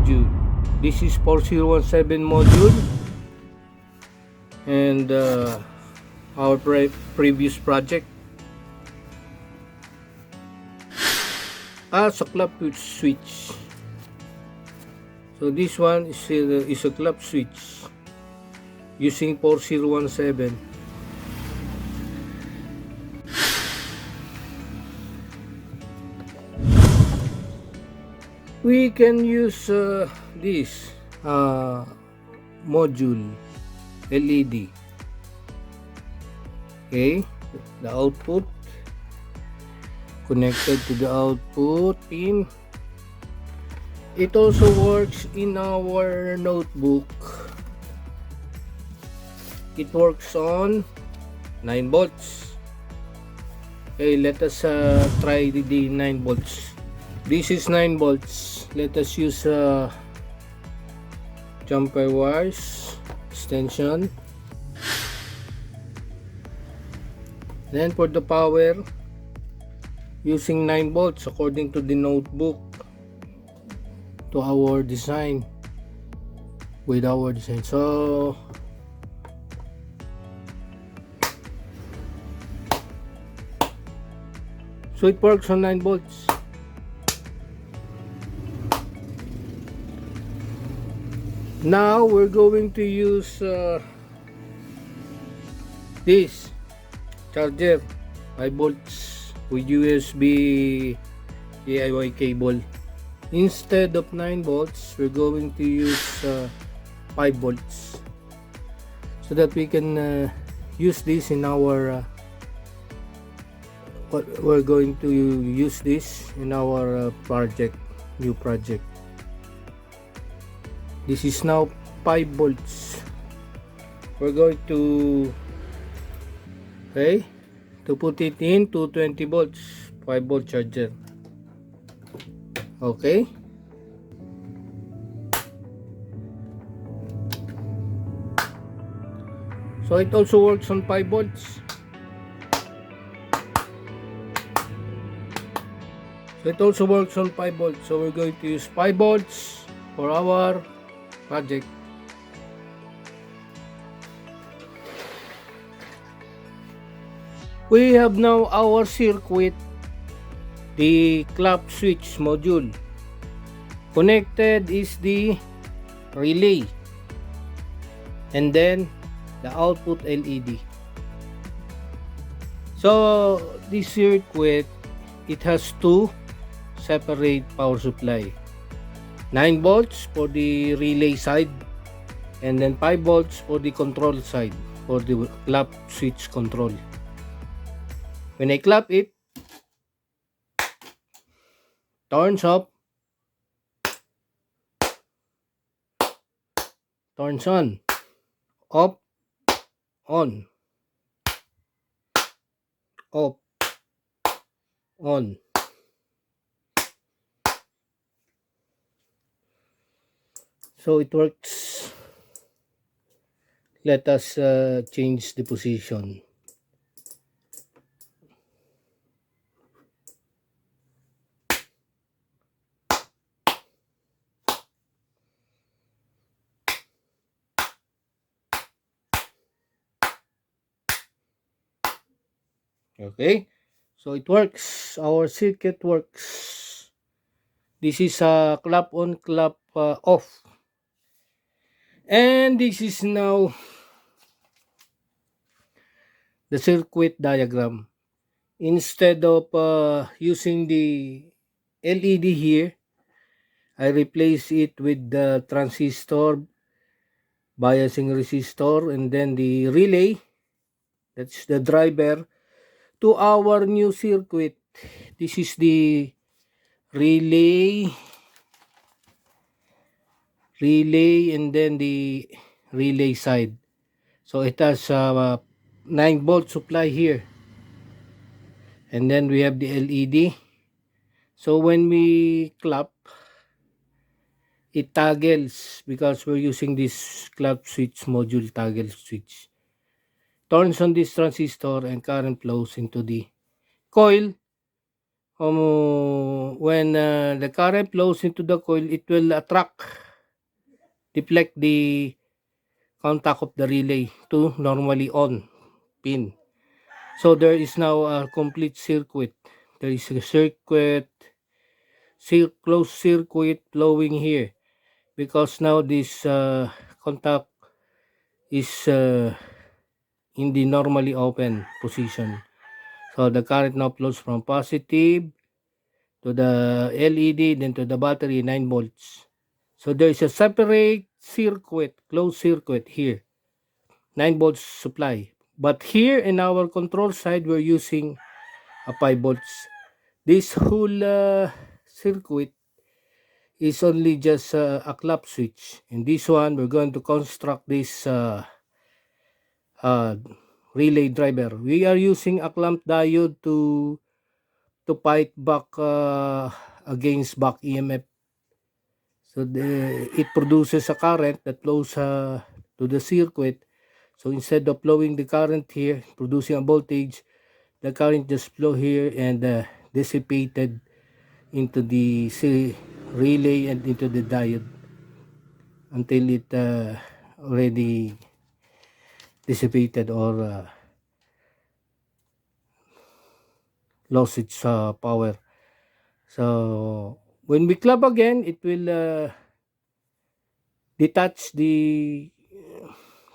module. This is 4017 module, and our previous project sa club switch. So this one is a club switch using 4017. We can use this module LED. Okay, the output connected to the output pin. It also works in our notebook. It works on 9 volts. Okay, let us try the 9 volts. This is 9 volts. Let us use jumper wires extension. Then for the power, using 9 volts according to the notebook, to our design, with our design. So it works on 9 volts. Now we're going to use this charger 5 volts with USB DIY cable. Instead of 9 volts, we're going to use 5 volts so that we can use this in our we're going to use this in our new project. This is now 5 volts. We're going to put it in 220 volts 5 volt charger. Okay, so it also works on 5 volts. So we're going to use 5 volts for our project. We have now our circuit, the clock switch module. Connected is the relay, and then the output LED. So this circuit, it has two separate power supply, 9 volts for the relay side, and then 5 volts for the control side, for the clock switch control. When I clap it, turns up, turns on, off, on, off, on. So it works. Let us change the position. Okay, so it works. Our circuit works. This is a clap on, clap off. And this is now the circuit diagram. Instead of using the LED here, I replace it with the transistor, biasing resistor, and then the relay, that's the driver, to our new circuit. This is the relay, and then the relay side. So it has 9 volt supply here, and then we have the LED. So when we clap, it toggles because we're using this clap switch module toggle switch. Turns on this transistor and current flows into the coil when the current flows into the coil, it will deflect the contact of the relay to normally on pin. So there is now a complete circuit. There is a closed circuit flowing here, because now this contact is in the normally open position. So the current now flows from positive to the LED, then to the battery, 9 volts. So there is a separate circuit, closed circuit here, 9 volts supply. But here in our control side, we're using a 5 volts. This whole circuit is only just a clamp switch. In this one, we're going to construct this relay driver. We are using a clamp diode to fight back against back EMF. So it produces a current that flows to the circuit. So instead of flowing the current here, producing a voltage, the current just flow here and dissipated into the relay and into the diode until it already dissipated or lost its power. So when we clamp again, it will detach the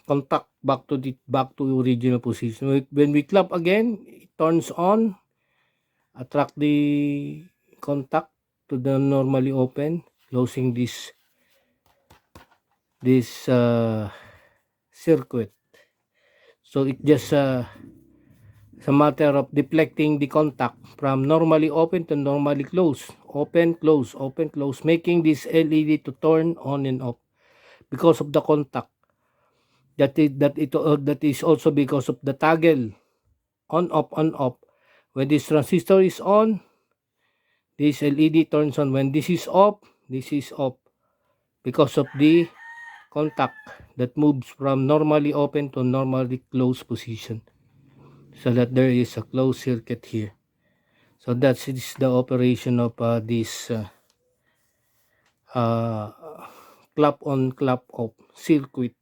contact back to original position. When we clamp again, it turns on, attract the contact to the normally open, closing this circuit. So it just it's a matter of deflecting the contact from normally open to normally close, open, close, open, close, making this LED to turn on and off because of the contact. That is also because of the toggle on off on off. When this transistor is on, this LED turns on. When this is off, this is off because of the contact that moves from normally open to normally closed position, so that there is a closed circuit here. So that is the operation of this clap on clap off circuit.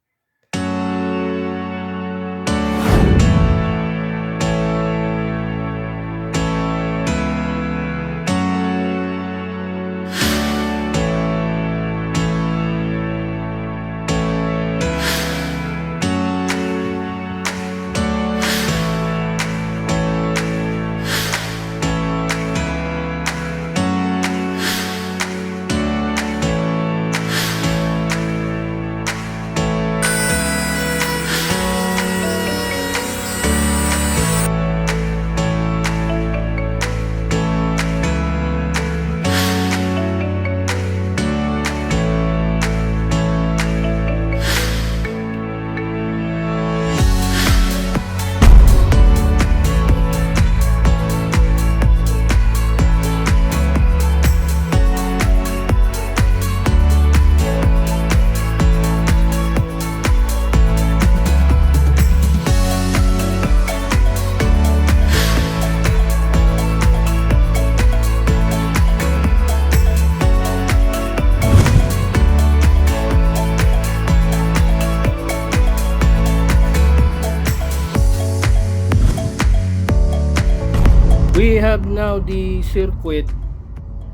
We have now the circuit.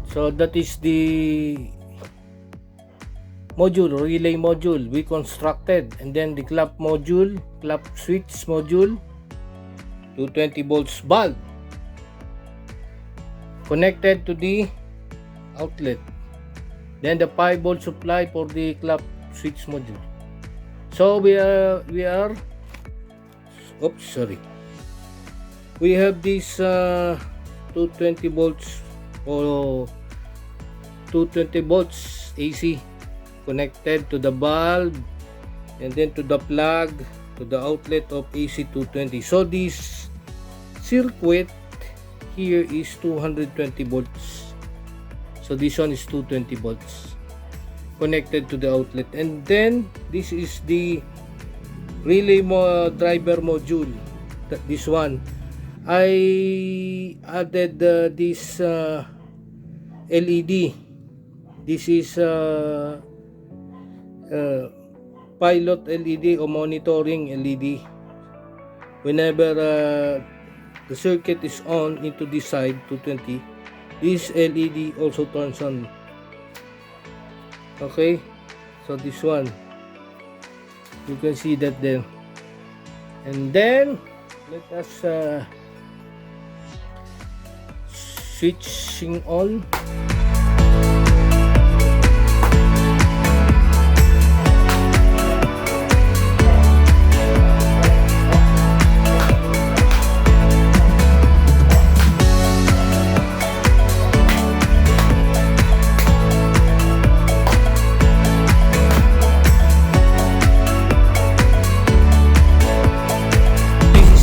So that is the module, relay module we constructed, and then the clamp module, clamp switch module, 220 volts bulb connected to the outlet, then the 5 volt supply for the clamp switch module. So we have this 220 volts or 220 volts AC connected to the bulb, and then to the plug, to the outlet of AC 220. So this circuit here is 220 volts. So this one is 220 volts connected to the outlet, and then this is the relay driver module. This one I added this LED. This is pilot LED or monitoring LED. Whenever the circuit is on into this side 220, this LED also turns on. Okay, so this one, you can see that there. And then let us switching on.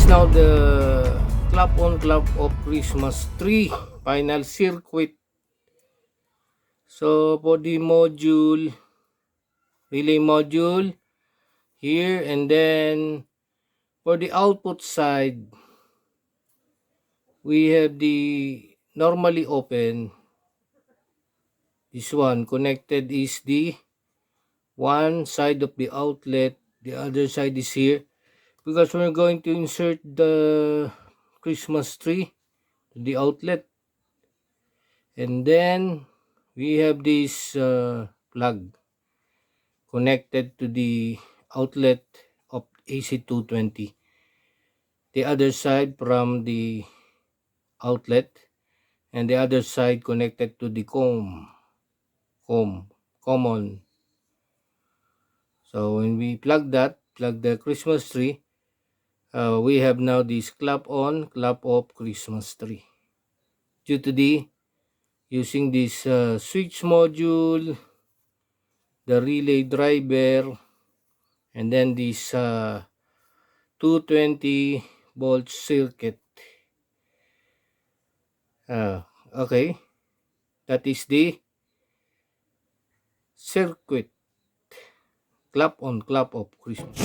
Now the clap on clap off Christmas tree final circuit. So for the module, relay module here, and then for the output side we have the normally open. This one connected is the one side of the outlet, the other side is here, because we're going to insert the Christmas tree to the outlet. And then we have this plug connected to the outlet of AC220. The other side from the outlet, and the other side connected to the common. So when we plug the Christmas tree, we have now this clap on, clap off Christmas tree. Due to the using this switch module, the relay driver, and then this 220 volt circuit. Okay, that is the circuit clap on clap off Christmas.